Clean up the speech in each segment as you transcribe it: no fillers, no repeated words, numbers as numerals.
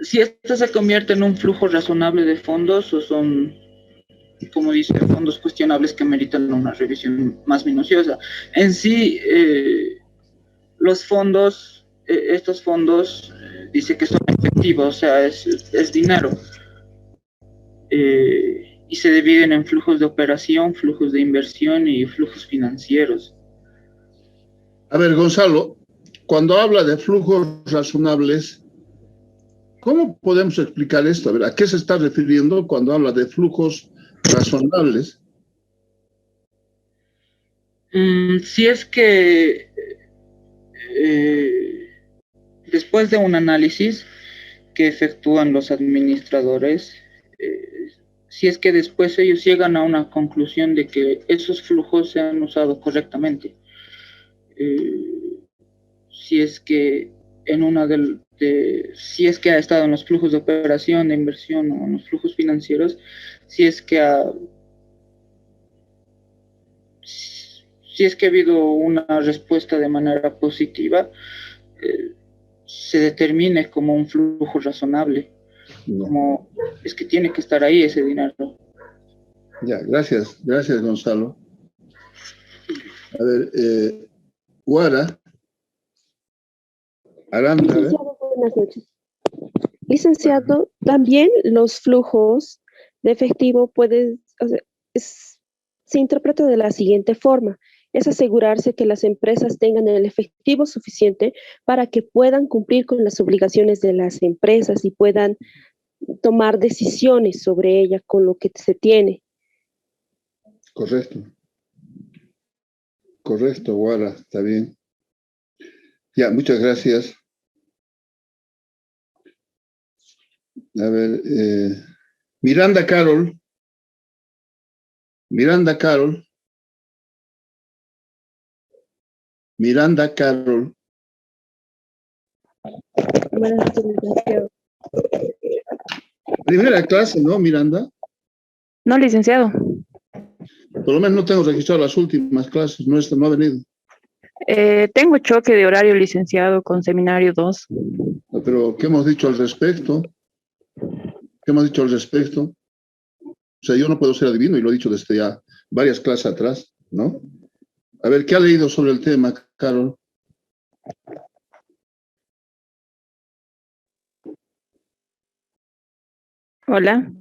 si esto se convierte en un flujo razonable de fondos o son, como dice, fondos cuestionables que meritan una revisión más minuciosa. En sí, los fondos, estos fondos, dice que son efectivos, o sea, es dinero. Y se dividen en flujos de operación, flujos de inversión y flujos financieros. A ver, Gonzalo, cuando habla de flujos razonables, ¿cómo podemos explicar esto? A ver, ¿a qué se está refiriendo cuando habla de flujos razonables? Si es que después de un análisis que efectúan los administradores, si es que después ellos llegan a una conclusión de que esos flujos se han usado correctamente, si es que en una si es que ha estado en los flujos de operación, de inversión o en los flujos financieros, si es que ha habido una respuesta de manera positiva, se determine como un flujo razonable, como es que tiene que estar ahí ese dinero. Ya, gracias Gonzalo. A ver, Guara, Aranda. Licenciado, buenas noches. Licenciado, también los flujos de efectivo se interpreta de la siguiente forma: es asegurarse que las empresas tengan el efectivo suficiente para que puedan cumplir con las obligaciones de las empresas y puedan tomar decisiones sobre ella con lo que se tiene. Correcto, Guara, está bien. Ya, muchas gracias. A ver, Miranda Carol. Miranda Carol. Primera clase, ¿no, Miranda? No, licenciado. Por lo menos no tengo registrado las últimas clases, no ha venido. Tengo choque de horario, licenciado, con seminario 2. Pero, ¿qué hemos dicho al respecto? O sea, yo no puedo ser adivino y lo he dicho desde ya varias clases atrás, ¿no? A ver, ¿qué ha leído sobre el tema, Carol? Hola.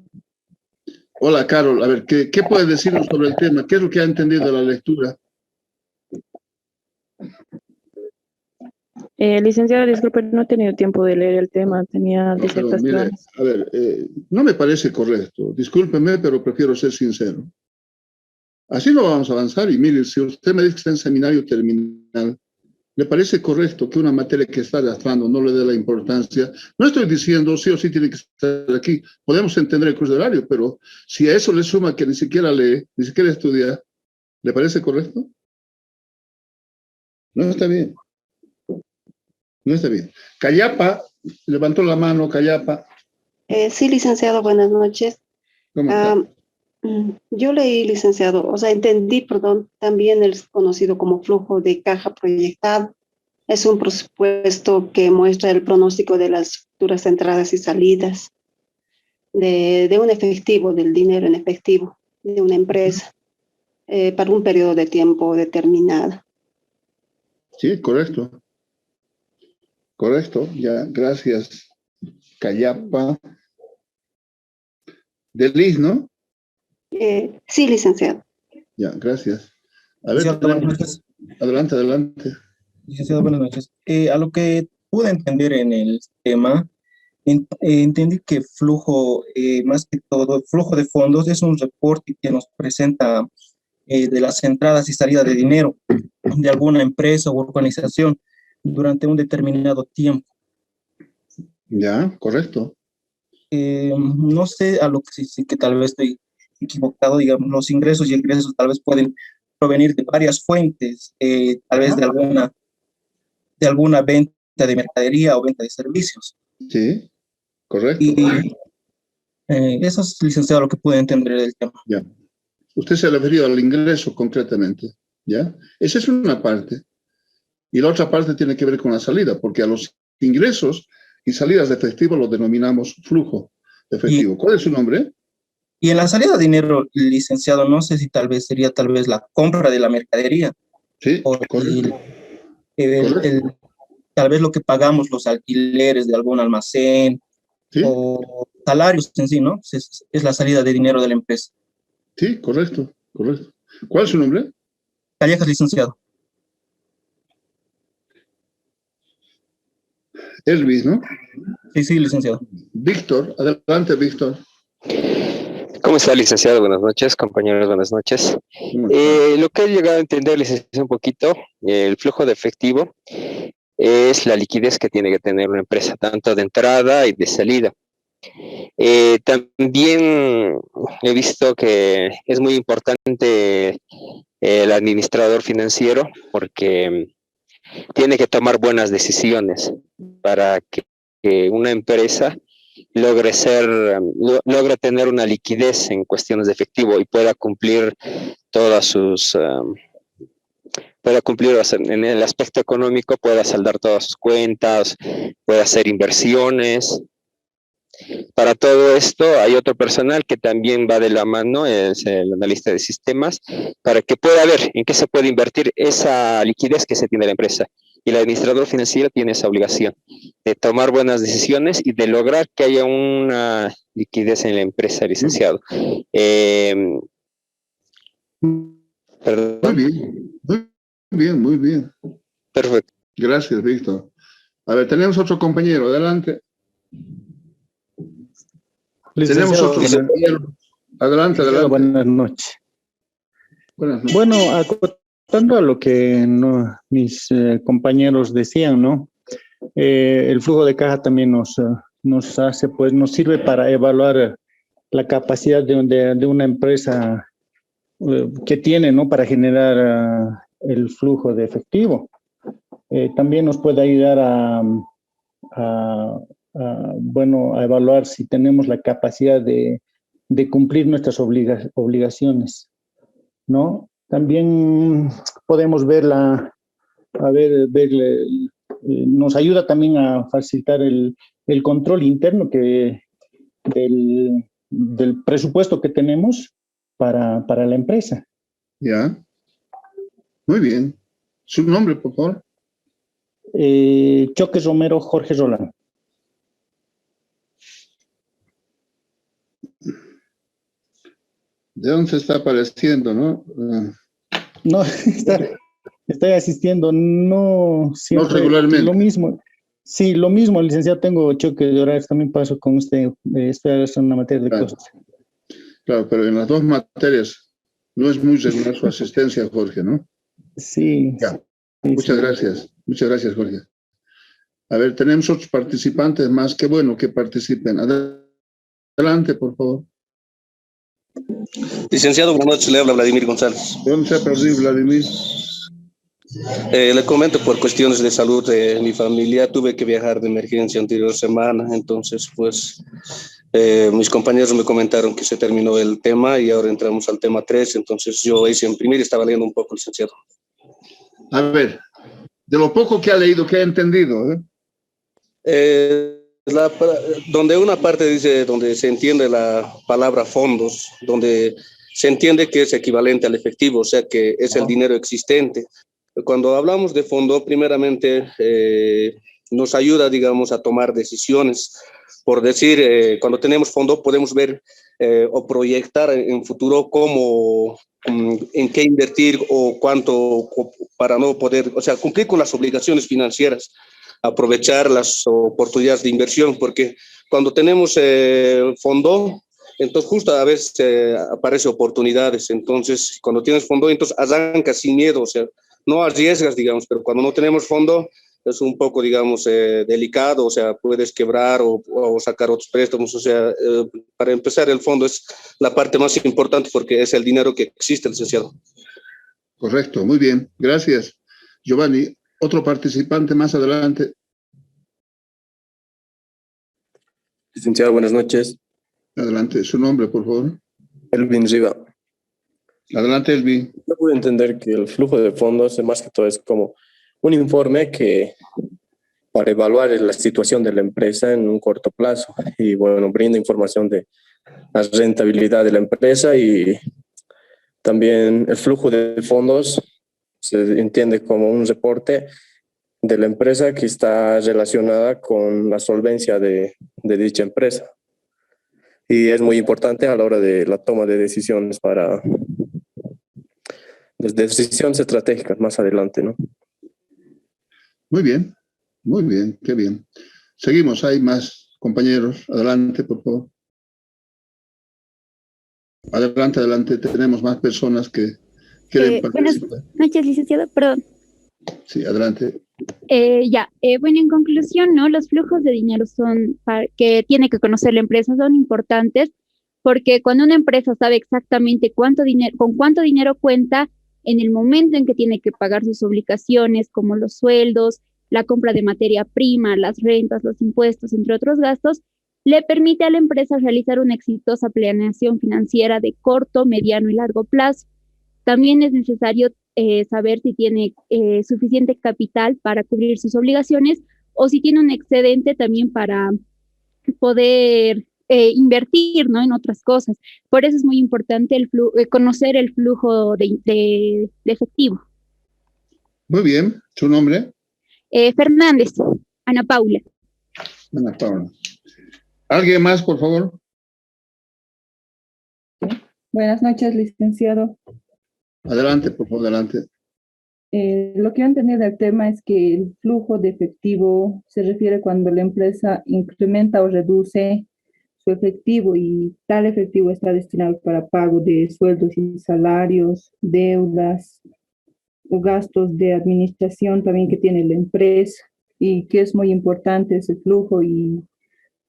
Hola, Carol. A ver, ¿qué puede decirnos sobre el tema? ¿Qué es lo que ha entendido de la lectura? Licenciado, disculpe, no he tenido tiempo de leer el tema, tenía disertaciones. A ver, no me parece correcto. Discúlpeme, pero prefiero ser sincero. Así no vamos a avanzar. Y mire, si usted me dice que está en seminario terminal, ¿le parece correcto que una materia que está arrastrando no le dé la importancia? No estoy diciendo sí o sí tiene que estar aquí. Podemos entender el curso de horario, pero si a eso le suma que ni siquiera lee, ni siquiera estudia, ¿le parece correcto? No está bien. No está bien. Cayapa, levantó la mano, Cayapa. Sí, licenciado, buenas noches. ¿Cómo está? Yo leí, licenciado, o sea, entendí, perdón, también el conocido como flujo de caja proyectado. Es un presupuesto que muestra el pronóstico de las futuras entradas y salidas de un efectivo, del dinero en efectivo de una empresa para un periodo de tiempo determinado. Sí, correcto. Correcto, ya, gracias. Cayapa. Delis, ¿no? Sí, licenciado. Ya, gracias. A ver, buenas noches. Adelante. Licenciado, buenas noches. A lo que pude entender en el tema, entendí que flujo, más que todo, flujo de fondos es un reporte que nos presenta de las entradas y salidas de dinero de alguna empresa u organización durante un determinado tiempo. Ya, correcto. No sé, a lo que sí que tal vez estoy equivocado, digamos, los ingresos y egresos tal vez pueden provenir de varias fuentes, tal vez de alguna venta de mercadería o venta de servicios. Sí, correcto. Y eso es, licenciado, lo que pude entender del tema. Ya. Usted se ha referido al ingreso concretamente, ¿ya? Esa es una parte. Y la otra parte tiene que ver con la salida, porque a los ingresos y salidas de efectivo lo denominamos flujo de efectivo. ¿Cuál es su nombre? Y en la salida de dinero, licenciado, no sé si tal vez sería la compra de la mercadería Sí, o correcto. tal vez lo que pagamos, los alquileres de algún almacén Sí, o salarios en sí, ¿no? Es la salida de dinero de la empresa. sí, correcto, correcto. ¿Cuál es su nombre? Callejas, licenciado. Elvis, ¿no? Sí, sí, licenciado. Víctor, adelante, Víctor. ¿Cómo está, licenciado? Buenas noches, compañeros, buenas noches. Lo que he llegado a entender, licenciado, un poquito, el flujo de efectivo es la liquidez que tiene que tener una empresa, tanto de entrada y de salida. También he visto que es muy importante el administrador financiero porque tiene que tomar buenas decisiones para que una empresa logre tener una liquidez en cuestiones de efectivo y pueda cumplir todas sus, pueda cumplir en el aspecto económico, pueda saldar todas sus cuentas, pueda hacer inversiones. Para todo esto hay otro personal que también va de la mano, es el analista de sistemas, para que pueda ver en qué se puede invertir esa liquidez que se tiene la empresa. Y el administrador financiero tiene esa obligación de tomar buenas decisiones y de lograr que haya una liquidez en la empresa, licenciado. Muy Perdón. bien, muy bien, muy bien. Perfecto. Gracias, Víctor. A ver, tenemos otro compañero, adelante. Tenemos otro compañero. Adelante, adelante. Buenas noches. Buenas noches. Bueno, acotando a lo que mis compañeros decían, ¿no? El flujo de caja también nos hace, pues nos sirve para evaluar la capacidad de una empresa que tiene, ¿no? Para generar el flujo de efectivo. También nos puede ayudar bueno, a evaluar si tenemos la capacidad de cumplir nuestras obligaciones, ¿no? También podemos nos ayuda también a facilitar el control interno del presupuesto que tenemos para la empresa. Ya. Muy bien. ¿Su nombre, por favor? Choque Romero Jorge Rolán. ¿De dónde se está apareciendo, no? No, estoy asistiendo, no siempre. No regularmente. Lo mismo. Sí, lo mismo, licenciado, tengo choque de horarios, también paso con usted, estoy en una materia de costos. Claro, pero en las dos materias no es muy regular su asistencia, Jorge, ¿no? Sí. Ya. Sí, muchas gracias, Jorge. A ver, tenemos otros participantes más, qué bueno que participen. Adelante, por favor. Licenciado, buenas noches, le habla Vladimir González. ¿De dónde se ha perdido, Vladimir? Le comento por cuestiones de salud de mi familia, tuve que viajar de emergencia anterior semana, entonces pues mis compañeros me comentaron que se terminó el tema y ahora entramos al tema 3, entonces yo hice imprimir y estaba leyendo un poco, licenciado. A ver, de lo poco que ha leído, que ha entendido, donde una parte dice, donde se entiende la palabra fondos, donde se entiende que es equivalente al efectivo, o sea que es el dinero existente. Cuando hablamos de fondo, primeramente nos ayuda, digamos, a tomar decisiones. Por decir, cuando tenemos fondo podemos ver o proyectar en futuro cómo, en qué invertir o cuánto para no poder, o sea, cumplir con las obligaciones financieras, aprovechar las oportunidades de inversión, porque cuando tenemos fondo, entonces justo a veces aparecen oportunidades. Entonces, cuando tienes fondo, entonces arrancas sin miedo, o sea, no arriesgas, digamos, pero cuando no tenemos fondo es un poco, digamos, delicado, o sea, puedes quebrar o sacar otros préstamos, o sea, para empezar el fondo es la parte más importante porque es el dinero que existe, licenciado. Correcto, muy bien, gracias. Giovanni, otro participante más adelante. Licenciado, buenas noches. Adelante, su nombre, por favor. Elvin Riva. Adelante, Elvin. Yo puedo entender que el flujo de fondos, más que todo, es como un informe que para evaluar la situación de la empresa en un corto plazo y bueno, brinda información de la rentabilidad de la empresa y también el flujo de fondos se entiende como un reporte de la empresa que está relacionada con la solvencia de dicha empresa. Y es muy importante a la hora de la toma de decisiones para decisiones estratégicas más adelante, ¿no? Muy bien, qué bien. Seguimos, hay más compañeros. Adelante, por favor. Adelante, tenemos más personas que quieren participar. Buenas noches, licenciado, perdón. Sí, adelante. Bueno, en conclusión, ¿no? Los flujos de dinero que tiene que conocer la empresa son importantes porque cuando una empresa sabe exactamente con cuánto dinero cuenta en el momento en que tiene que pagar sus obligaciones, como los sueldos, la compra de materia prima, las rentas, los impuestos, entre otros gastos, le permite a la empresa realizar una exitosa planeación financiera de corto, mediano y largo plazo. También es necesario saber si tiene suficiente capital para cubrir sus obligaciones o si tiene un excedente también para poder invertir, ¿no? En otras cosas. Por eso es muy importante conocer el flujo de efectivo. Muy bien. ¿Su nombre? Fernández, Ana Paula. Ana Paula. ¿Alguien más, por favor? Buenas noches, licenciado. Adelante, por favor, adelante. Lo que yo entendí del tema es que el flujo de efectivo se refiere cuando la empresa incrementa o reduce su efectivo y tal efectivo está destinado para pago de sueldos y salarios, deudas o gastos de administración también que tiene la empresa y que es muy importante ese flujo y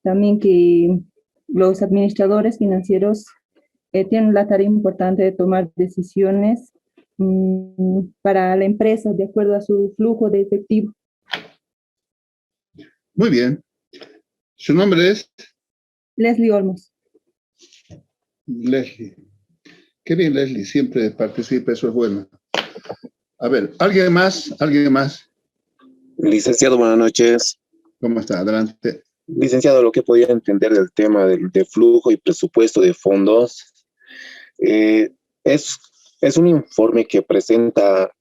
también que los administradores financieros tienen la tarea importante de tomar decisiones para la empresa de acuerdo a su flujo de efectivo. Muy bien. ¿Su nombre es? Leslie Olmos. Leslie. Qué bien, Leslie. Siempre participa, eso es bueno. A ver, ¿alguien más? ¿Alguien más? Licenciado, buenas noches. ¿Cómo está? Adelante. Licenciado, lo que podía entender del tema de flujo y presupuesto de fondos es un informe que presenta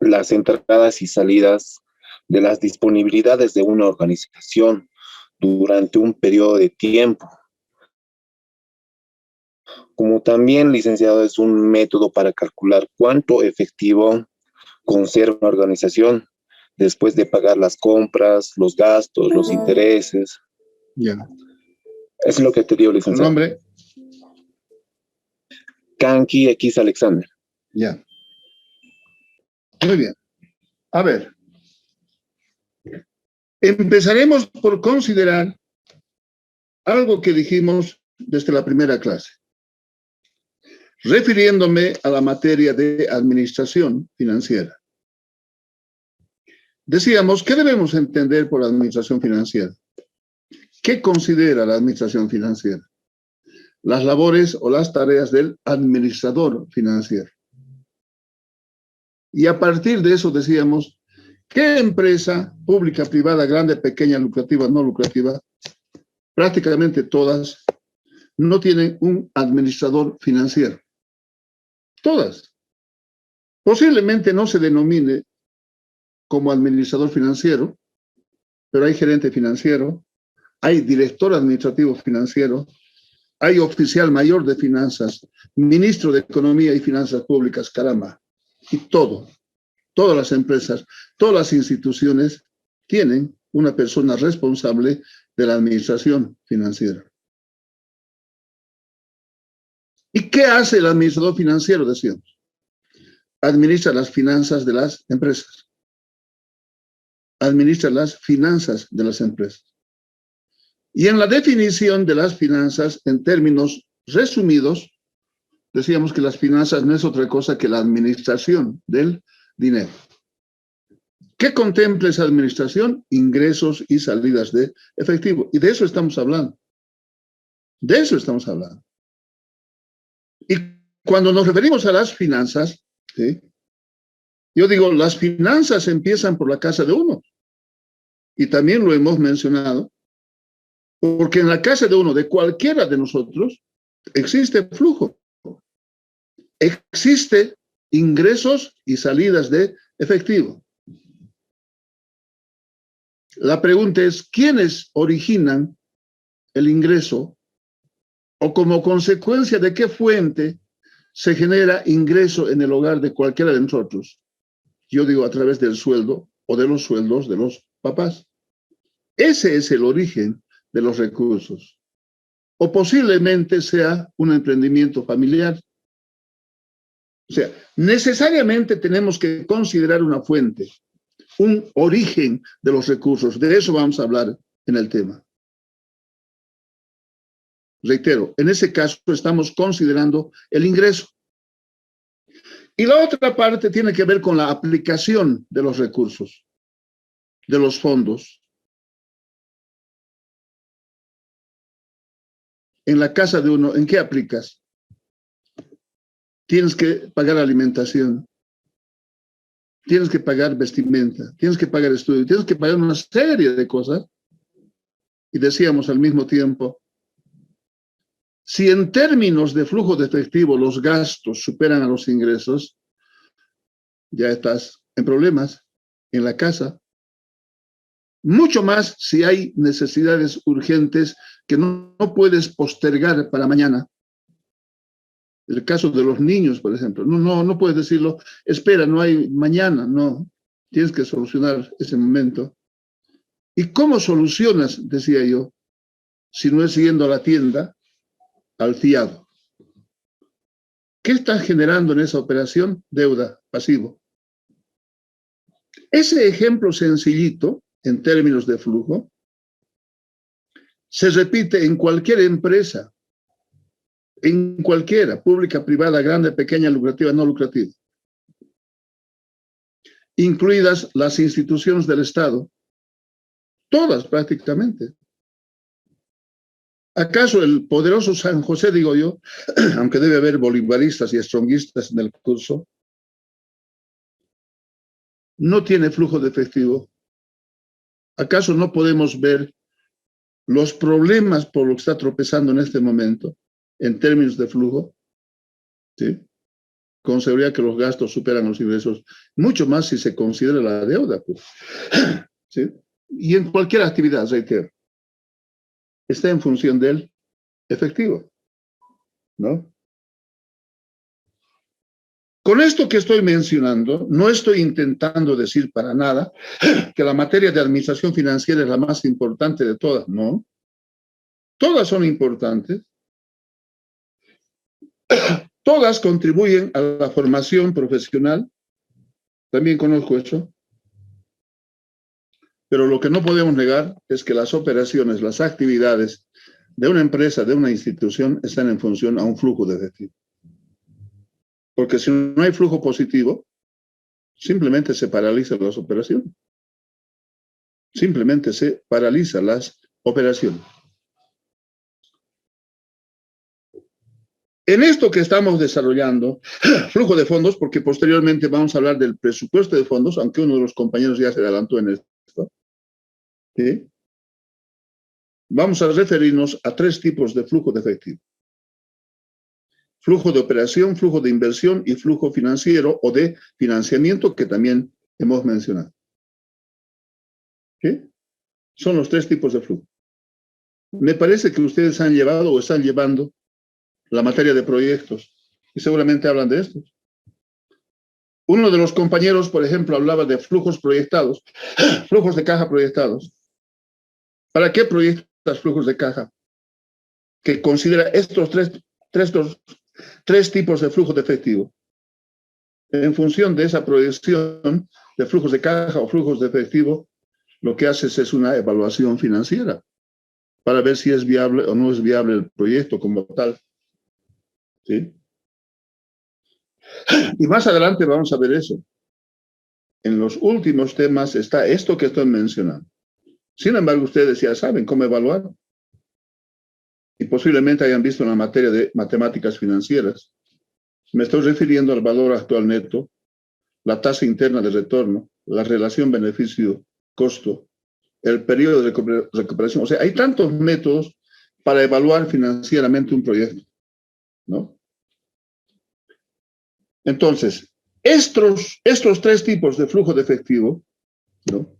las entradas y salidas de las disponibilidades de una organización durante un periodo de tiempo. Como también, licenciado, es un método para calcular cuánto efectivo conserva una organización después de pagar las compras, los gastos, los intereses. Ya. Es lo que te digo, licenciado. ¿Tu nombre? Kanki X Alexander. Ya. Muy bien. A ver. Empezaremos por considerar algo que dijimos desde la primera clase, refiriéndome a la materia de administración financiera. Decíamos, ¿qué debemos entender por administración financiera? ¿Qué considera la administración financiera? Las labores o las tareas del administrador financiero. Y a partir de eso decíamos, ¿qué empresa pública, privada, grande, pequeña, lucrativa, no lucrativa? Prácticamente todas no tienen un administrador financiero. Todas. Posiblemente no se denomine como administrador financiero, pero hay gerente financiero, hay director administrativo financiero, hay oficial mayor de finanzas, ministro de Economía y Finanzas Públicas, caramba. Y todas las empresas, todas las instituciones tienen una persona responsable de la administración financiera. ¿Y qué hace el administrador financiero, decíamos? Administra las finanzas de las empresas. Administra las finanzas de las empresas. Y en la definición de las finanzas, en términos resumidos, decíamos que las finanzas no es otra cosa que la administración del dinero. ¿Qué contempla esa administración? Ingresos y salidas de efectivo. Y de eso estamos hablando. De eso estamos hablando. Y cuando nos referimos a las finanzas, ¿sí? Yo digo, las finanzas empiezan por la casa de uno. y también lo hemos mencionado, porque en la casa de uno, de cualquiera de nosotros, existe flujo. Existe ingresos y salidas de efectivo. La pregunta es, ¿quiénes originan el ingreso o como consecuencia de qué fuente se genera ingreso en el hogar de cualquiera de nosotros? Yo digo a través del sueldo o de los sueldos de los papás. Ese es el origen de los recursos. O posiblemente sea un emprendimiento familiar. O sea, necesariamente tenemos que considerar una fuente, un origen de los recursos. De eso vamos a hablar en el tema. Reitero, en ese caso estamos considerando el ingreso. Y la otra parte tiene que ver con la aplicación de los recursos, de los fondos. En la casa de uno, ¿en qué aplicas? Tienes que pagar alimentación, tienes que pagar vestimenta, tienes que pagar estudio, tienes que pagar una serie de cosas. Y decíamos al mismo tiempo, si en términos de flujo de efectivo los gastos superan a los ingresos, ya estás en problemas en la casa. Mucho más si hay necesidades urgentes que no puedes postergar para mañana. El caso de los niños, por ejemplo. No puedes decirlo, espera, no hay mañana. No, tienes que solucionar ese momento. ¿Y cómo solucionas, decía yo, si no es yendo a la tienda, al fiado? ¿Qué estás generando en esa operación? Deuda, pasivo. Ese ejemplo sencillito, en términos de flujo, se repite en cualquier empresa, en cualquiera, pública, privada, grande, pequeña, lucrativa, no lucrativa, incluidas las instituciones del Estado, todas prácticamente. ¿Acaso el poderoso San José, digo yo, aunque debe haber bolivaristas y stronguistas en el curso, no tiene flujo de efectivo? ¿Acaso no podemos ver los problemas por los que está tropezando en este momento en términos de flujo? ¿Sí? Con seguridad que los gastos superan los ingresos, mucho más si se considera la deuda, pues. ¿Sí? Y en cualquier actividad, reitero, está en función del efectivo, ¿no? Con esto que estoy mencionando, no estoy intentando decir para nada que la materia de administración financiera es la más importante de todas, no. Todas son importantes. Todas contribuyen a la formación profesional. También conozco eso. Pero lo que no podemos negar es que las operaciones, las actividades de una empresa, de una institución, están en función a un flujo de efectivo. Porque si no hay flujo positivo, simplemente se paralizan las operaciones. Simplemente se paralizan las operaciones. En esto que estamos desarrollando, flujo de fondos, porque posteriormente vamos a hablar del presupuesto de fondos, aunque uno de los compañeros ya se adelantó en esto, ¿sí? Vamos a referirnos a tres tipos de flujo de efectivo. Flujo de operación, flujo de inversión y flujo financiero o de financiamiento, que también hemos mencionado. ¿Sí? Son los tres tipos de flujo. Me parece que ustedes han llevado o están llevando la materia de proyectos y seguramente hablan de esto. Uno de los compañeros, por ejemplo, hablaba de flujos proyectados, flujos de caja proyectados. ¿Para qué proyectas flujos de caja? Que considera estos tres tipos de flujo de efectivo. En función de esa proyección de flujos de caja o flujos de efectivo, lo que haces es una evaluación financiera para ver si es viable o no es viable el proyecto como tal. ¿Sí? Y más adelante vamos a ver eso. En los últimos temas está esto que estoy mencionando. Sin embargo, ustedes ya saben cómo evaluar. Y posiblemente hayan visto en la materia de matemáticas financieras. Me estoy refiriendo al valor actual neto, la tasa interna de retorno, la relación beneficio-costo, el periodo de recuperación. O sea, hay tantos métodos para evaluar financieramente un proyecto, ¿no? Entonces, estos tres tipos de flujo de efectivo, ¿no?,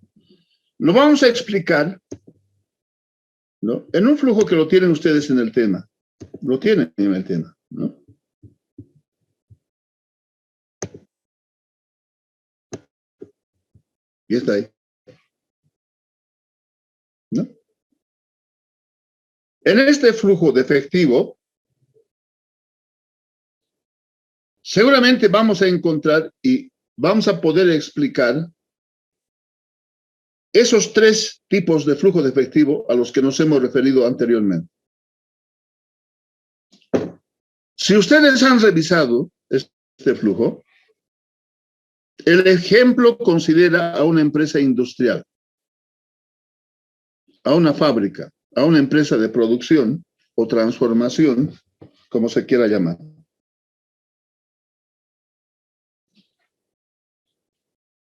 lo vamos a explicar, ¿no?, en un flujo que lo tienen ustedes en el tema. Lo tienen en el tema, ¿no? Y está ahí, ¿no? En este flujo de efectivo, seguramente vamos a encontrar y vamos a poder explicar esos tres tipos de flujo de efectivo a los que nos hemos referido anteriormente. Si ustedes han revisado este flujo, el ejemplo considera a una empresa industrial, a una fábrica, a una empresa de producción o transformación, como se quiera llamar.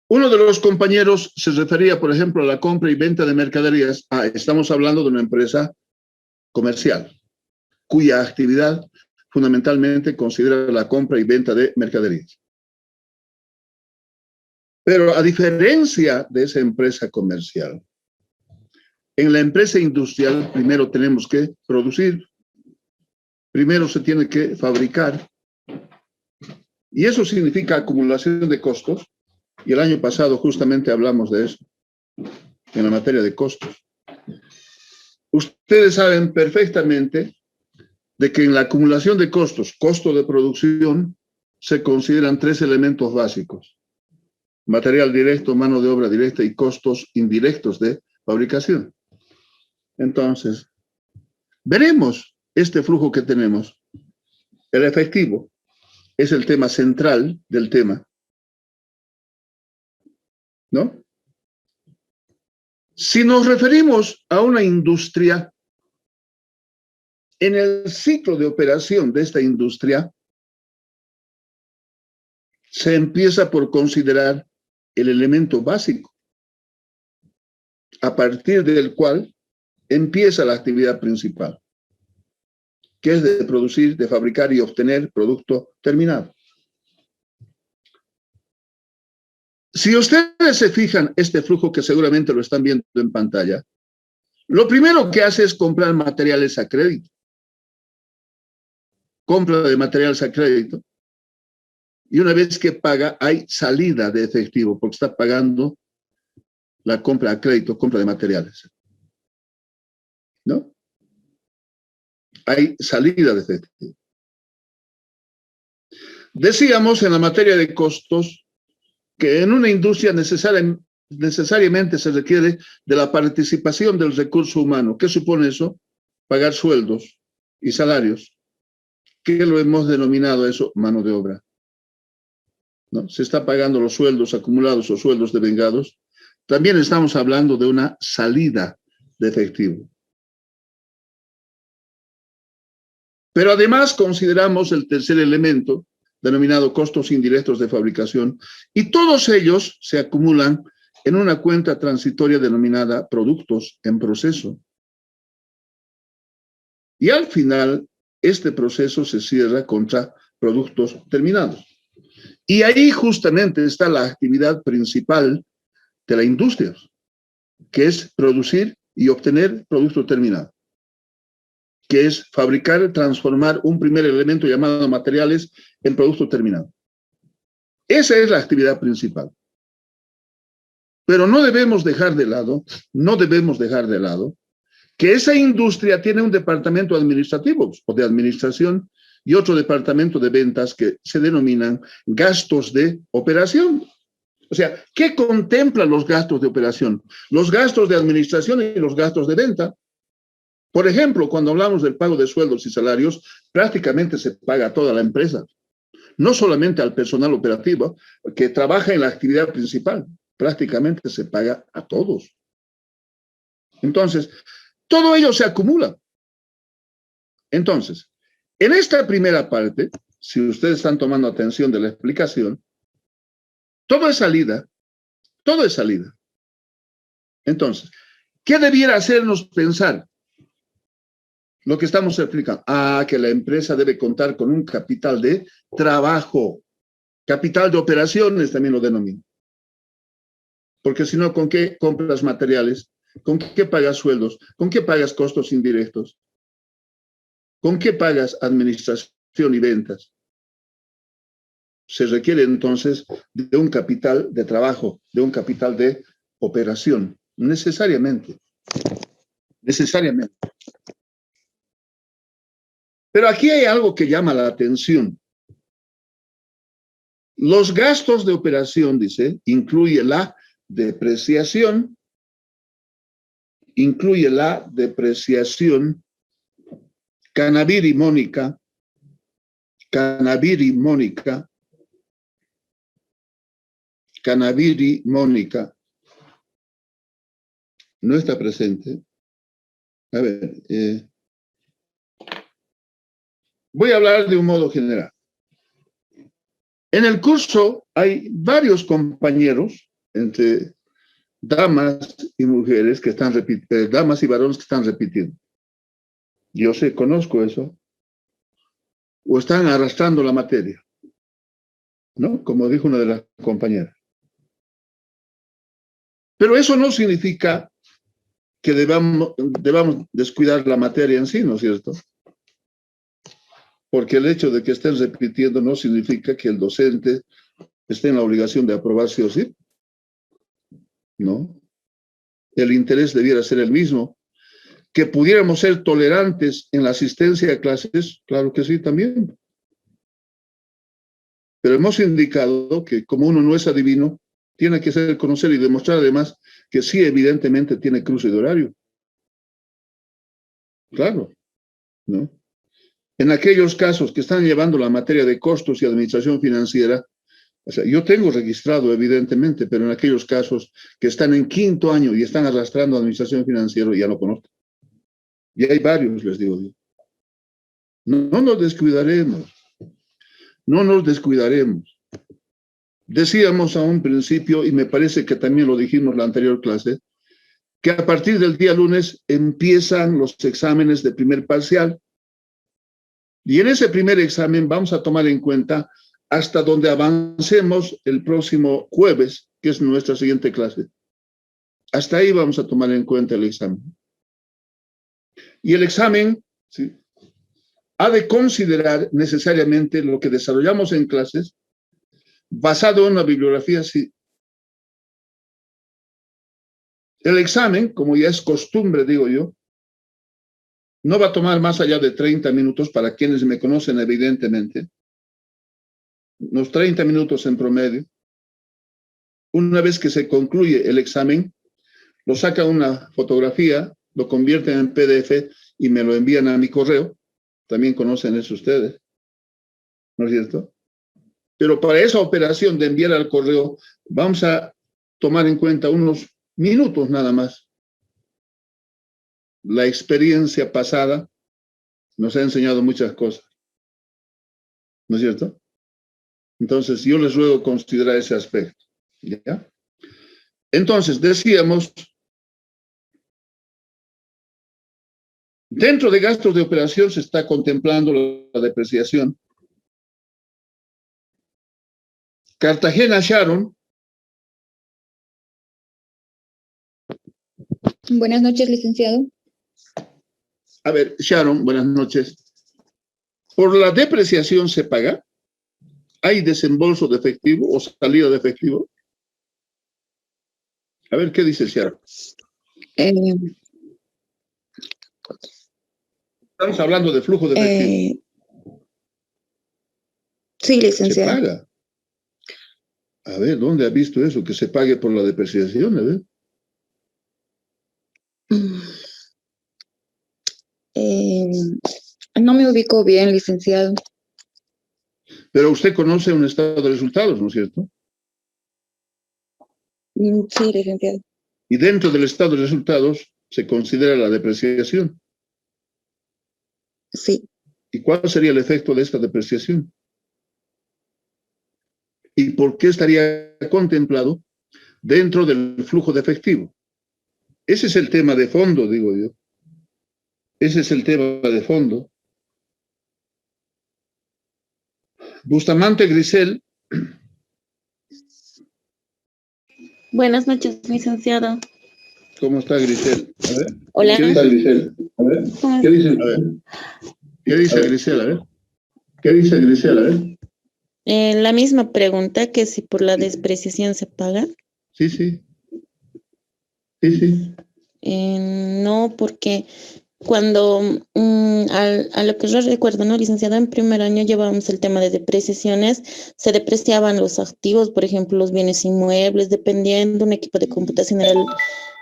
Uno de los compañeros se refería, por ejemplo, a la compra y venta de mercaderías. Estamos hablando de una empresa comercial, cuya actividad fundamentalmente considera la compra y venta de mercaderías. Pero a diferencia de esa empresa comercial, en la empresa industrial primero tenemos que producir, primero se tiene que fabricar, y eso significa acumulación de costos, y el año pasado justamente hablamos de eso, en la materia de costos. Ustedes saben perfectamente de que en la acumulación de costos, costo de producción, se consideran tres elementos básicos: material directo, mano de obra directa y costos indirectos de fabricación. Entonces, veremos este flujo que tenemos. El efectivo es el tema central del tema, ¿no? Si nos referimos a una industria, en el ciclo de operación de esta industria, se empieza por considerar el elemento básico, a partir del cual empieza la actividad principal, que es de producir, de fabricar y obtener producto terminado. Si ustedes se fijan este flujo, que seguramente lo están viendo en pantalla, lo primero que hace es comprar materiales a crédito. Compra de materiales a crédito, y una vez que paga, hay salida de efectivo, porque está pagando la compra a crédito, compra de materiales, ¿no? Hay salida de efectivo. Decíamos en la materia de costos que en una industria necesariamente se requiere de la participación del recurso humano. ¿Qué supone eso? Pagar sueldos y salarios. ¿Qué lo hemos denominado eso? Mano de obra, ¿no? Se está pagando los sueldos acumulados o sueldos devengados. También estamos hablando de una salida de efectivo. Pero además consideramos el tercer elemento, denominado costos indirectos de fabricación, y todos ellos se acumulan en una cuenta transitoria denominada productos en proceso. Y al final, este proceso se cierra contra productos terminados. Y ahí justamente está la actividad principal de la industria, que es producir y obtener producto terminado, que es fabricar, transformar un primer elemento llamado materiales en producto terminado. Esa es la actividad principal. Pero no debemos dejar de lado que esa industria tiene un departamento administrativo o de administración y otro departamento de ventas que se denominan gastos de operación. O sea, ¿qué contemplan los gastos de operación? Los gastos de administración y los gastos de venta. Por ejemplo, cuando hablamos del pago de sueldos y salarios, prácticamente se paga a toda la empresa, no solamente al personal operativo que trabaja en la actividad principal, prácticamente se paga a todos. Entonces, todo ello se acumula. Entonces, en esta primera parte, si ustedes están tomando atención de la explicación, todo es salida, todo es salida. Entonces, ¿Qué debiera hacernos pensar? Lo que estamos explicando. Que la empresa debe contar con un capital de trabajo. Capital de operaciones también lo denomino. Porque si no, ¿con qué compras materiales? ¿Con qué pagas sueldos? ¿Con qué pagas costos indirectos? ¿Con qué pagas administración y ventas? Se requiere entonces de un capital de trabajo, de un capital de operación, necesariamente. Necesariamente. Pero aquí hay algo que llama la atención. Los gastos de operación, dice, incluye la depreciación, canavirimónica, no está presente. A ver, voy a hablar de un modo general. En el curso hay varios compañeros, entre damas y mujeres que están repitiendo, damas y varones que están repitiendo. Yo sé, conozco eso. O están arrastrando la materia, ¿no? Como dijo una de las compañeras. Pero eso no significa que debamos descuidar la materia en sí, ¿no es cierto? Porque el hecho de que estén repitiendo no significa que el docente esté en la obligación de aprobar sí o sí. ¿No? El interés debiera ser el mismo. Que pudiéramos ser tolerantes en la asistencia a clases, claro que sí, también. Pero hemos indicado que como uno no es adivino, tiene que ser conocer y demostrar además que sí, evidentemente tiene cruce de horario. Claro, ¿no? En aquellos casos que están llevando la materia de costos y administración financiera, o sea, yo tengo registrado evidentemente, pero en aquellos casos que están en 5º año y están arrastrando administración financiera, ya lo conozco. Y hay varios, les digo. No nos descuidaremos. No nos descuidaremos. Decíamos a un principio, y me parece que también lo dijimos en la anterior clase, que a partir del día lunes empiezan los exámenes de primer parcial. Y en ese primer examen vamos a tomar en cuenta hasta donde avancemos el próximo jueves, que es nuestra siguiente clase. Hasta ahí vamos a tomar en cuenta el examen. Y el examen, ¿sí?, ha de considerar necesariamente lo que desarrollamos en clases, basado en una bibliografía, sí. El examen, como ya es costumbre, digo yo, no va a tomar más allá de 30 minutos para quienes me conocen, evidentemente. Unos 30 minutos en promedio. Una vez que se concluye el examen, lo sacan una fotografía, lo convierten en PDF y me lo envían a mi correo. También conocen eso ustedes, ¿no es cierto? Pero para esa operación de enviar al correo, vamos a tomar en cuenta unos minutos nada más. La experiencia pasada nos ha enseñado muchas cosas, ¿no es cierto? Entonces, yo les ruego considerar ese aspecto, ¿ya? Entonces, decíamos, dentro de gastos de operación se está contemplando la depreciación. Cartagena Sharon. Buenas noches, licenciado. A ver, Sharon, buenas noches. ¿Por la depreciación se paga? ¿Hay desembolso de efectivo o salida de efectivo? A ver, ¿qué dice Sharon? Estamos hablando de flujo de efectivo. Sí, licenciado. ¿Se paga? A ver, ¿dónde ha visto eso? Que se pague por la depreciación, a ver. No me ubico bien, licenciado. Pero usted conoce un estado de resultados, ¿no es cierto? Sí, licenciado. Y dentro del estado de resultados se considera la depreciación. Sí. ¿Y cuál sería el efecto de esta depreciación? ¿Y por qué estaría contemplado dentro del flujo de efectivo? Ese es el tema de fondo, digo yo. Ese es el tema de fondo. Bustamante Grisel. Buenas noches, licenciado. ¿Cómo está Grisel? A ver. Hola. ¿Qué dice Grisel? A ver. ¿Qué dice? A ver. ¿Qué dice Grisel? A ver. ¿Qué dice Grisel? A ver. La misma pregunta, que si por la despreciación se paga. Sí, sí. Sí, sí. No, porque cuando, a lo que yo recuerdo, ¿no, licenciado? En primer año llevábamos el tema de depreciaciones, se depreciaban los activos, por ejemplo, los bienes inmuebles, dependiendo, un equipo de computación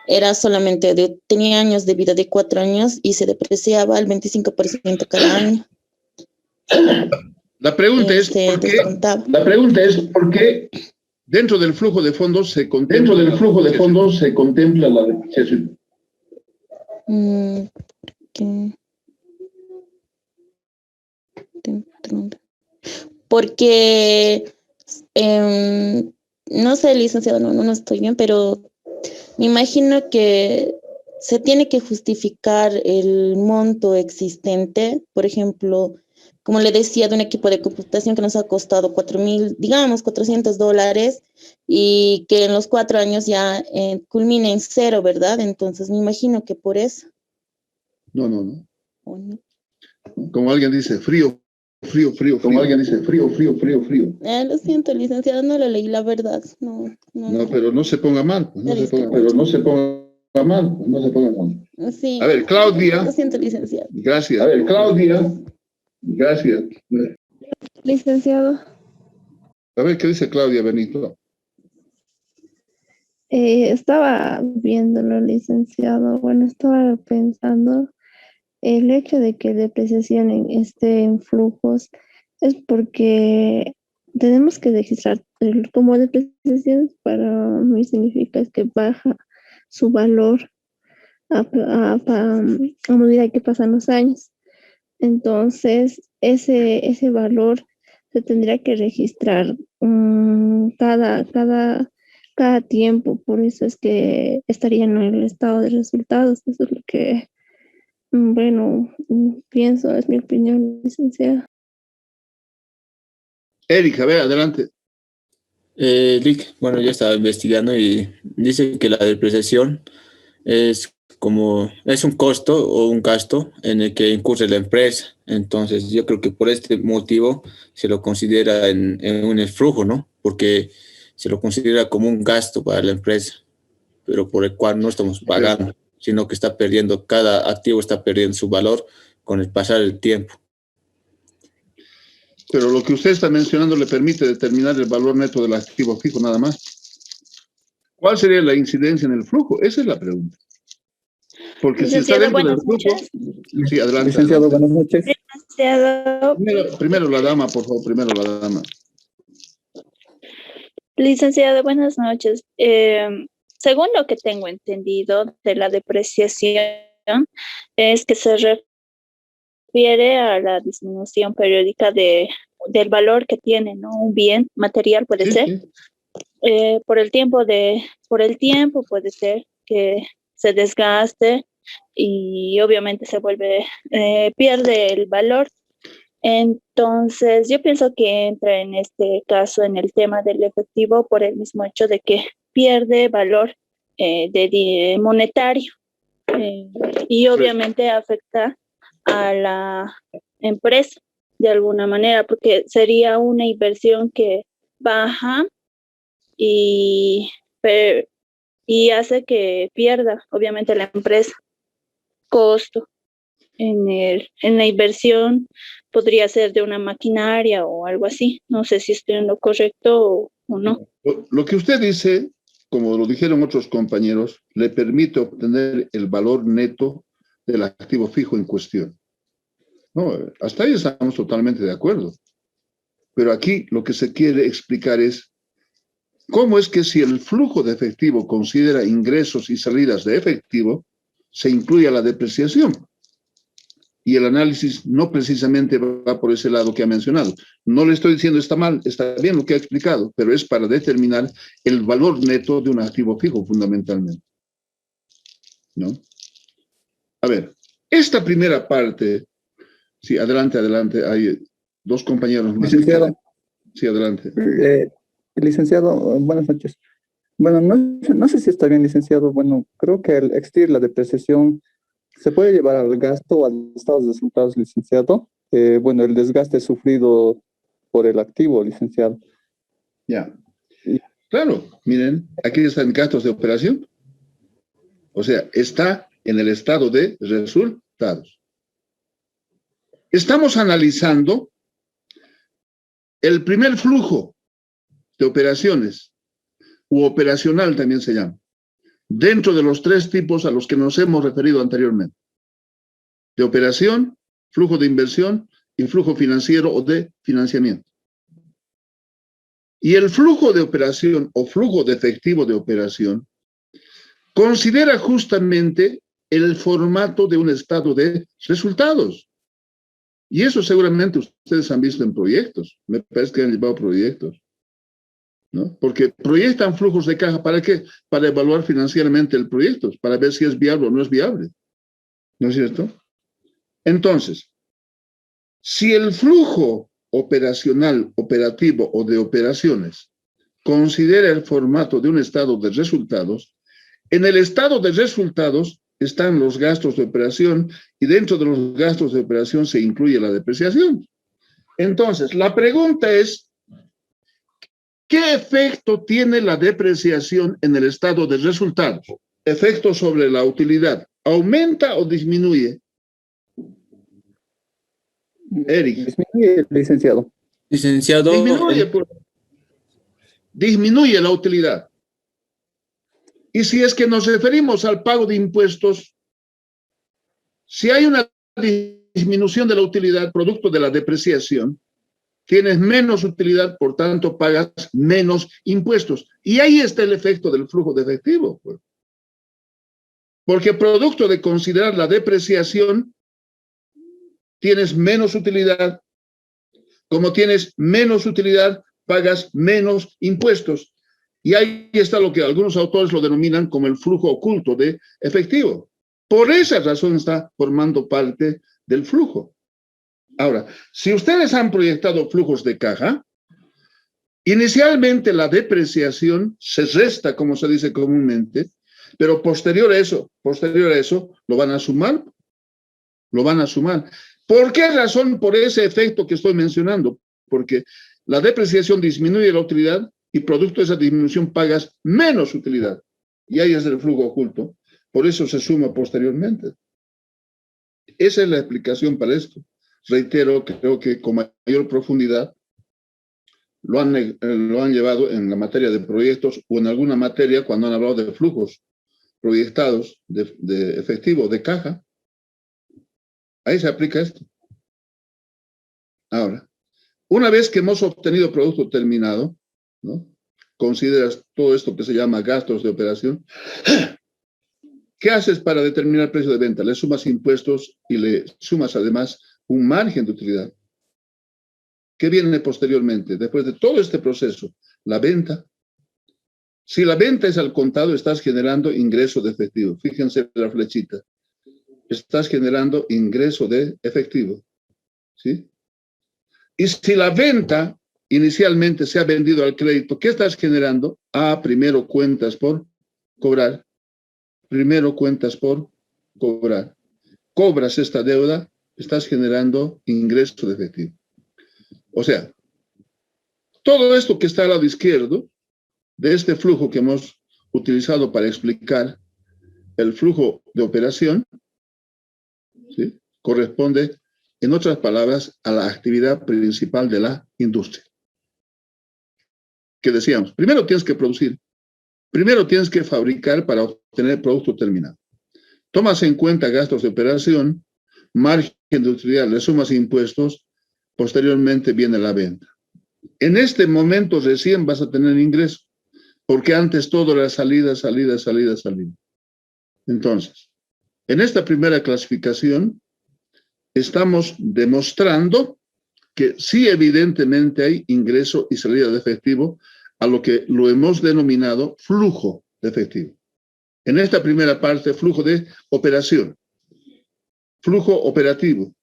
era solamente tenía años de vida de 4 años y se depreciaba al 25% cada año. La pregunta es ¿por qué dentro del flujo de fondos se contempla la depreciación? Porque no sé, licenciado, no estoy bien, pero me imagino que se tiene que justificar el monto existente, por ejemplo, como le decía, de un equipo de computación que nos ha costado 4.000, digamos, $400, y que en los 4 años ya culmina en 0, ¿verdad? Entonces me imagino que por eso. No. ¿O no? Como alguien dice, frío. Como alguien dice, frío. Lo siento, licenciado, no lo leí, la verdad. No, pero no se ponga mal. No se ponga mal. Sí. A ver, Claudia. Lo siento, licenciado. Gracias. A ver, Claudia. Gracias. Licenciado. A ver, ¿qué dice Claudia Benito? Estaba viéndolo, licenciado. Bueno, estaba pensando el hecho de que depreciación esté en flujos es porque tenemos que registrar como depreciación. Para mí significa que baja su valor a medida que pasan los años. Entonces, ese valor se tendría que registrar cada tiempo. Por eso es que estaría en el estado de resultados. Eso es lo que, pienso, es mi opinión, licenciada. Eric, a ver, adelante. Rick, bueno, yo estaba investigando y dice que la depreciación es un costo o un gasto en el que incurre la empresa. Entonces, yo creo que por este motivo se lo considera en un flujo, ¿no? Porque se lo considera como un gasto para la empresa, pero por el cual no estamos pagando, sino que cada activo está perdiendo su valor con el pasar del tiempo. Pero lo que usted está mencionando le permite determinar el valor neto del activo fijo nada más. ¿Cuál sería la incidencia en el flujo? Esa es la pregunta. Porque si está dentro del flujo... Sí, adelante. Licenciado, buenas noches. Licenciado. Primero la dama, por favor, primero la dama. Licenciado, buenas noches. Según lo que tengo entendido de la depreciación, es que se refiere a la disminución periódica del valor que tiene, ¿no? Un bien material puede ser. Por el tiempo puede ser que se desgaste y obviamente pierde el valor. Entonces, yo pienso que entra en este caso en el tema del efectivo por el mismo hecho de que pierde valor monetario y obviamente afecta a la empresa de alguna manera, porque sería una inversión que baja y hace que pierda obviamente la empresa costo en la inversión. Podría ser de una maquinaria o algo así. No sé si estoy en lo correcto o no. Lo que usted dice, como lo dijeron otros compañeros, le permite obtener el valor neto del activo fijo en cuestión. No, hasta ahí estamos totalmente de acuerdo. Pero aquí lo que se quiere explicar es cómo es que si el flujo de efectivo considera ingresos y salidas de efectivo, se incluye la depreciación. Y el análisis no precisamente va por ese lado que ha mencionado. No le estoy diciendo está mal, está bien lo que ha explicado, pero es para determinar el valor neto de un activo fijo fundamentalmente. ¿no? A ver, esta primera parte, sí, adelante, hay dos compañeros más. Licenciado. Sí, adelante. Licenciado, buenas noches. Bueno, no sé si está bien, licenciado. Bueno, creo que al existir la depreciación se puede llevar al gasto o al estado de resultados, licenciado. Bueno, el desgaste sufrido por el activo, licenciado. Ya. Claro, miren, aquí están gastos de operación. O sea, está en el estado de resultados. Estamos analizando el primer flujo de operaciones, u operacional también se llama, dentro de los tres tipos a los que nos hemos referido anteriormente. De operación, flujo de inversión y flujo financiero o de financiamiento. Y el flujo de operación o flujo de efectivo de operación considera justamente el formato de un estado de resultados. Y eso seguramente ustedes han visto en proyectos. Me parece que han llevado proyectos, ¿no? Porque proyectan flujos de caja. ¿Para qué? Para evaluar financieramente el proyecto, para ver si es viable o no es viable. ¿No es cierto? Entonces, si el flujo operacional, operativo o de operaciones considera el formato de un estado de resultados, en el estado de resultados están los gastos de operación y dentro de los gastos de operación se incluye la depreciación. Entonces, la pregunta es, ¿qué efecto tiene la depreciación en el estado de resultados? Efecto sobre la utilidad. ¿Aumenta o disminuye? Eric. Disminuye, licenciado. Licenciado. Disminuye la utilidad. Y si es que nos referimos al pago de impuestos, si hay una disminución de la utilidad producto de la depreciación, tienes menos utilidad, por tanto pagas menos impuestos. Y ahí está el efecto del flujo de efectivo. Pues. Porque producto de considerar la depreciación, tienes menos utilidad. Como tienes menos utilidad, pagas menos impuestos. Y ahí está lo que algunos autores lo denominan como el flujo oculto de efectivo. Por esa razón está formando parte del flujo. Ahora, si ustedes han proyectado flujos de caja, inicialmente la depreciación se resta, como se dice comúnmente, pero posterior a eso, lo van a sumar. Lo van a sumar. ¿Por qué razón? Por ese efecto que estoy mencionando. Porque la depreciación disminuye la utilidad y producto de esa disminución pagas menos utilidad. Y ahí es el flujo oculto. Por eso se suma posteriormente. Esa es la explicación para esto. Reitero, creo que con mayor profundidad lo han llevado en la materia de proyectos o en alguna materia cuando han hablado de flujos proyectados de efectivo, de caja. Ahí se aplica esto. Ahora, una vez que hemos obtenido producto terminado, ¿no? Consideras todo esto que se llama gastos de operación. ¿Qué haces para determinar el precio de venta? Le sumas impuestos y le sumas además un margen de utilidad. ¿Qué viene posteriormente? Después de todo este proceso, la venta. Si la venta es al contado, estás generando ingreso de efectivo. Fíjense la flechita. Estás generando ingreso de efectivo. ¿Sí? Y si la venta inicialmente se ha vendido al crédito, ¿qué estás generando? Primero cuentas por cobrar. Primero cuentas por cobrar. Cobras esta deuda, estás generando ingreso de efectivo. O sea, todo esto que está al lado izquierdo, de este flujo que hemos utilizado para explicar el flujo de operación, ¿sí? Corresponde, en otras palabras, a la actividad principal de la industria. Que decíamos, primero tienes que producir, primero tienes que fabricar para obtener producto terminado. Tomas en cuenta gastos de operación, margen de utilidad, le sumas impuestos, posteriormente viene la venta. En este momento recién vas a tener ingreso, porque antes todo era salida. Entonces, en esta primera clasificación, estamos demostrando que sí evidentemente hay ingreso y salida de efectivo a lo que lo hemos denominado flujo de efectivo. En esta primera parte, flujo de operación, flujo operativo,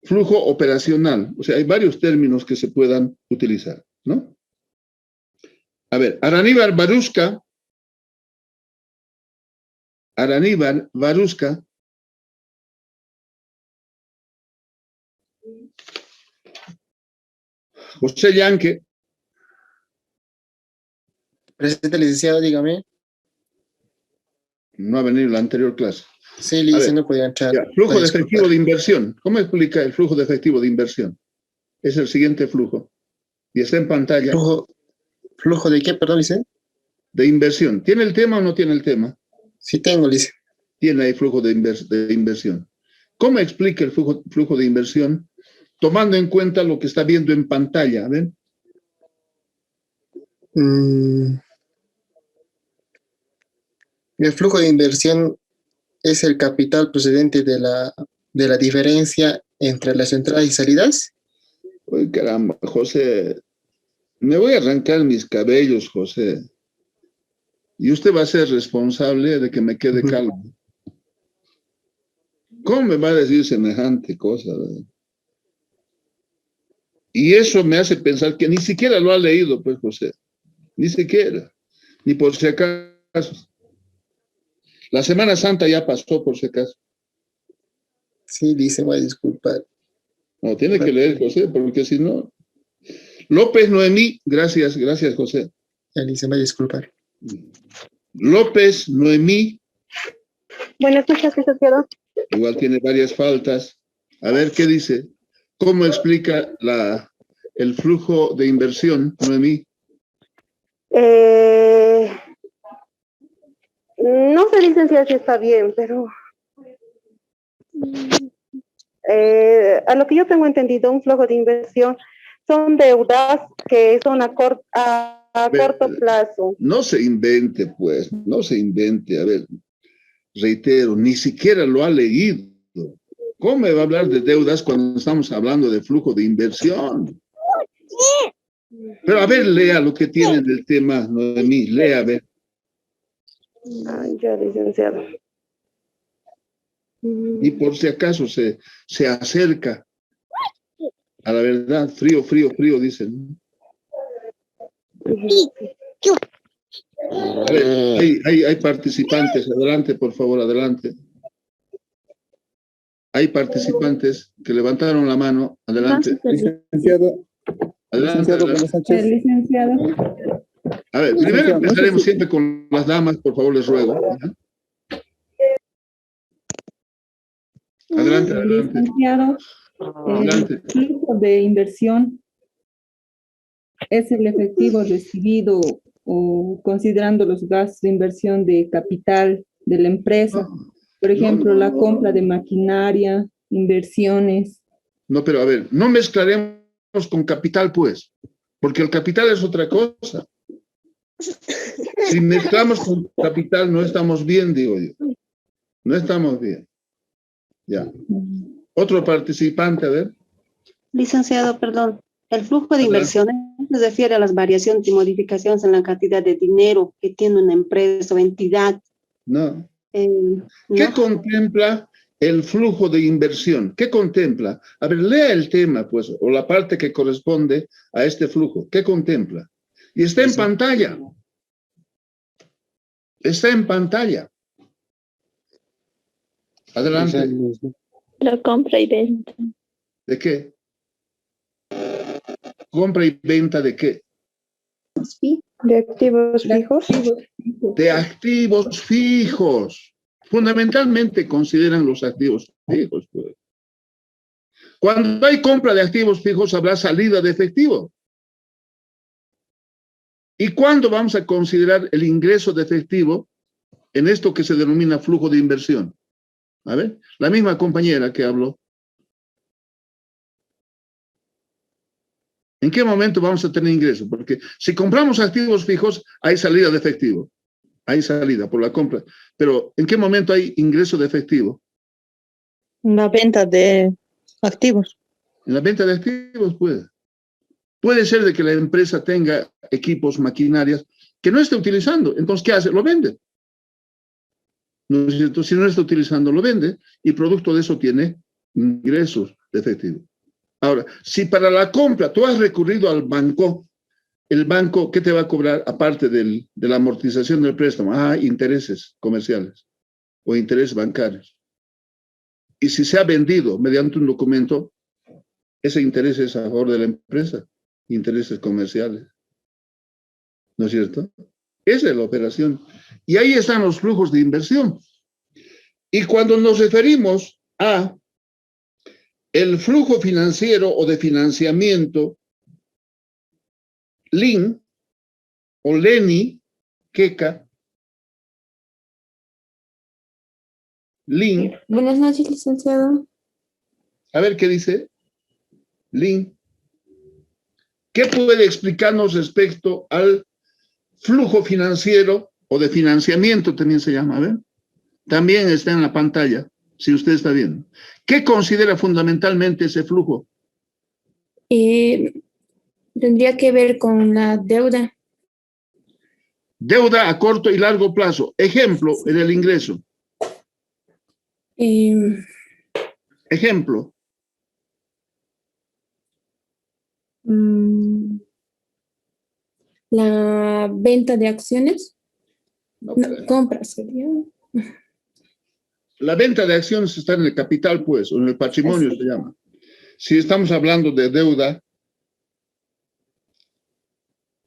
flujo operacional. O sea, hay varios términos que se puedan utilizar, ¿no? A ver, Aníbal Baruska, José Yanque. Presente, licenciado, dígame. No ha venido la anterior clase. Sí, licenciado, no podía entrar. Ya, flujo de efectivo de inversión. ¿Cómo explica el flujo de efectivo de inversión? Es el siguiente flujo. Y está en pantalla. ¿Flujo de qué, perdón, licenciado? De inversión. ¿Tiene el tema o no tiene el tema? Sí tengo, licenciado. Tiene ahí flujo de inversión. ¿Cómo explica el flujo de inversión? Tomando en cuenta lo que está viendo en pantalla. ¿Ven? El flujo de inversión es el capital procedente de la diferencia entre las entradas y salidas. Uy, caramba, José. Me voy a arrancar mis cabellos, José. Y usted va a ser responsable de que me quede calvo. ¿Cómo me va a decir semejante cosa? Y eso me hace pensar que ni siquiera lo ha leído, pues, José. Ni siquiera. Ni por si acaso. La Semana Santa ya pasó, por si acaso. Sí, dice, voy a disculpar. No, tiene que leer, José, porque si no... López Noemí, gracias, José. Ya, dice, voy a disculpar. López Noemí. Buenas noches, licenciado. Igual tiene varias faltas. A ver, ¿qué dice? ¿Cómo explica el flujo de inversión, Noemí? No sé, licenciado, si está bien, pero a lo que yo tengo entendido, un flujo de inversión son deudas que son a corto plazo. No se invente, pues, no se invente. A ver, reitero, ni siquiera lo ha leído. ¿Cómo me va a hablar de deudas cuando estamos hablando de flujo de inversión? Pero a ver, lea lo que tiene del tema, Noemí, lea, a ver. Ay, ya, licenciado. Y por si acaso se acerca a la verdad, frío, dicen. A ver, hay participantes, adelante, por favor, adelante. Hay participantes que levantaron la mano, adelante. Licenciado. Adelante, Licenciado, buenas noches. Licenciado. A ver, primero empezaremos siempre con las damas, por favor, les ruego. ¿Ya? Adelante. Licenciado, el flujo de inversión es el efectivo recibido o considerando los gastos de inversión de capital de la empresa. Por ejemplo, la compra de maquinaria, inversiones. No, pero a ver, no mezclaremos con capital, pues, porque el capital es otra cosa. Si mezclamos con capital, no estamos bien, digo yo. No estamos bien. Ya. Otro participante, a ver. Licenciado, perdón. El flujo de inversiones se refiere a las variaciones y modificaciones en la cantidad de dinero que tiene una empresa o entidad. No. ¿Qué contempla el flujo de inversión? ¿Qué contempla? A ver, lea el tema, pues, o la parte que corresponde a este flujo. ¿Qué contempla? Y está en pantalla. Está en pantalla. Adelante. La compra y venta. ¿De qué? ¿Compra y venta de qué? De activos fijos. De activos fijos. Fundamentalmente consideran los activos fijos. Pues. Cuando hay compra de activos fijos, habrá salida de efectivo. ¿Y cuándo vamos a considerar el ingreso de efectivo en esto que se denomina flujo de inversión? A ver, la misma compañera que habló. ¿En qué momento vamos a tener ingreso? Porque si compramos activos fijos, hay salida de efectivo. Hay salida por la compra. Pero ¿en qué momento hay ingreso de efectivo? La venta de activos. En la venta de activos puede. Puede ser de que la empresa tenga equipos, maquinarias, que no esté utilizando. Entonces, ¿qué hace? Lo vende. ¿no es cierto? Si no está utilizando, lo vende y producto de eso tiene ingresos de efectivo. Ahora, si para la compra tú has recurrido al banco, el banco, ¿qué te va a cobrar aparte de la amortización del préstamo? Intereses comerciales o intereses bancarios. Y si se ha vendido mediante un documento, ese interés es a favor de la empresa, intereses comerciales. ¿No es cierto? Esa es la operación. Y ahí están los flujos de inversión. Y cuando nos referimos a el flujo financiero o de financiamiento, LIN o LENI, Queca, LIN. Buenas noches, licenciado. A ver qué dice LIN. ¿Qué puede explicarnos respecto al flujo financiero o de financiamiento también se llama? A ver. También está en la pantalla, si usted está viendo. ¿Qué considera fundamentalmente ese flujo? Tendría que ver con la deuda. Deuda a corto y largo plazo. Ejemplo, en el ingreso. Ejemplo. La venta de acciones. No, compras sería. La venta de acciones está en el capital, pues, o en el patrimonio se llama. Si estamos hablando de deuda,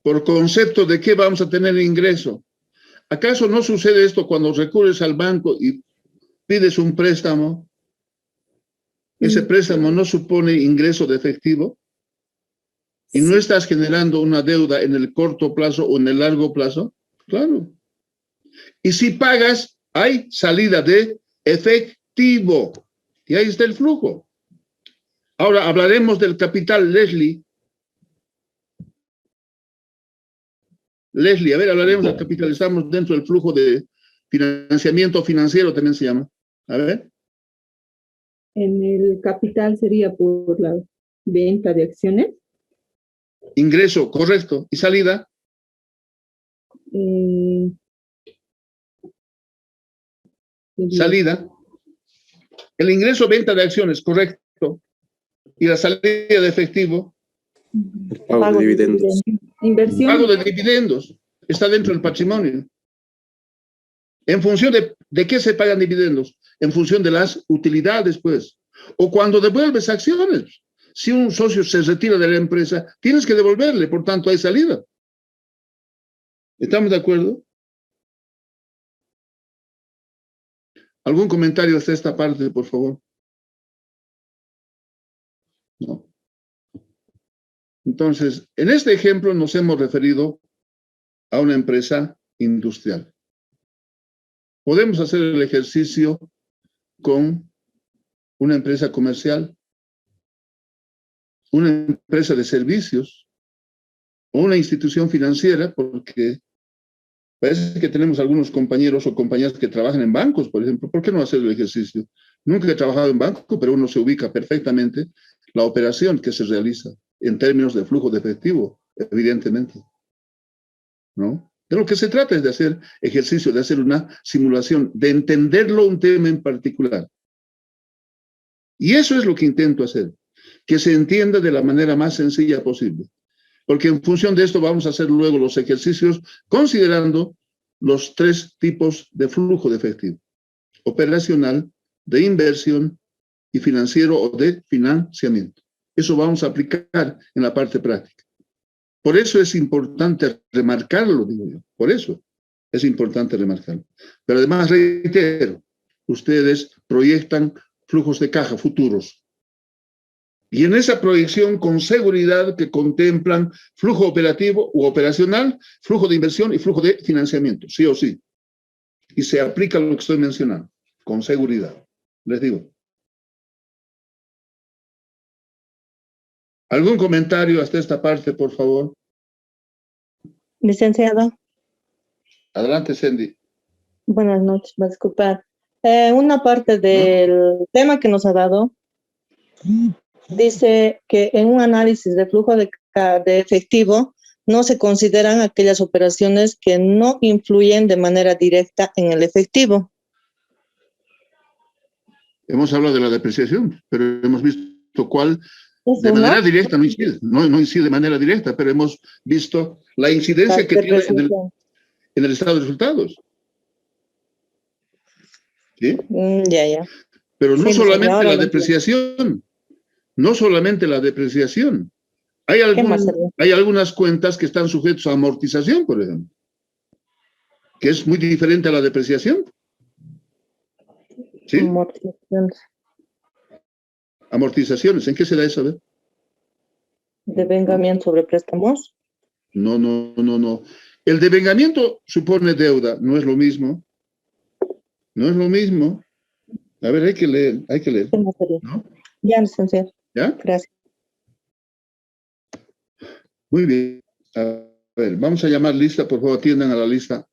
por concepto de qué vamos a tener ingreso. ¿Acaso no sucede esto cuando recurres al banco y pides un préstamo? ¿Ese préstamo no supone ingreso de efectivo? ¿Y no estás generando una deuda en el corto plazo o en el largo plazo? Claro. Y si pagas, hay salida de efectivo. Y ahí está el flujo. Ahora hablaremos del capital, Leslie. Leslie, a ver, hablaremos del capital. Estamos dentro del flujo de financiamiento financiero, también se llama. A ver. En el capital sería por la venta de acciones. Ingreso, correcto. ¿Y salida? Salida. El ingreso, venta de acciones, correcto. Y la salida de efectivo. Pago de dividendos. Inversión. Pago de dividendos. Está dentro del patrimonio. ¿En función de qué se pagan dividendos? En función de las utilidades, pues. O cuando devuelves acciones. Si un socio se retira de la empresa, tienes que devolverle, por tanto hay salida. ¿Estamos de acuerdo? ¿Algún comentario hasta esta parte, por favor? No. Entonces, en este ejemplo nos hemos referido a una empresa industrial. Podemos hacer el ejercicio con una empresa comercial, una empresa de servicios o una institución financiera, porque parece que tenemos algunos compañeros o compañeras que trabajan en bancos, por ejemplo. ¿Por qué no hacer el ejercicio? Nunca he trabajado en banco, pero uno se ubica perfectamente la operación que se realiza en términos de flujo de efectivo, evidentemente. ¿No? De lo que se trata es de hacer ejercicio, de hacer una simulación, de entenderlo un tema en particular. Y eso es lo que intento hacer, que se entienda de la manera más sencilla posible. Porque en función de esto vamos a hacer luego los ejercicios considerando los tres tipos de flujo de efectivo: operacional, de inversión y financiero o de financiamiento. Eso vamos a aplicar en la parte práctica. Por eso es importante remarcarlo, digo yo. Por eso es importante remarcarlo. Pero además, reitero, ustedes proyectan flujos de caja futuros. Y en esa proyección, con seguridad, que contemplan flujo operativo u operacional, flujo de inversión y flujo de financiamiento, sí o sí. Y se aplica lo que estoy mencionando, con seguridad. Les digo. ¿Algún comentario hasta esta parte, por favor? Licenciado, Adelante, Sandy. buenas noches, va a disculpar. Una parte del tema que nos ha dado dice que en un análisis de flujo de efectivo no se consideran aquellas operaciones que no influyen de manera directa en el efectivo. Hemos hablado de la depreciación, pero hemos visto cuál ¿Es de una? manera directa no incide, no incide de manera directa, pero hemos visto la incidencia La que tiene depreciación. en el estado de resultados. ¿Sí? Ya. Pero no Sí, solamente ahora la lo entiendo. depreciación, no solamente la depreciación. Hay, ¿Qué más sería? hay algunas cuentas que están sujetas a amortización, por ejemplo, que es muy diferente a la depreciación. ¿Sí? Amortizaciones. Amortizaciones, ¿en qué se da eso? A ver? Devengamiento sobre préstamos. No. El devengamiento supone deuda, no es lo mismo. No es lo mismo. A ver, hay que leer. ¿Qué más sería? ¿No? Ya, licenciado. ¿Ya? Gracias. Muy bien. A ver, vamos a llamar lista, por favor, atiendan a la lista.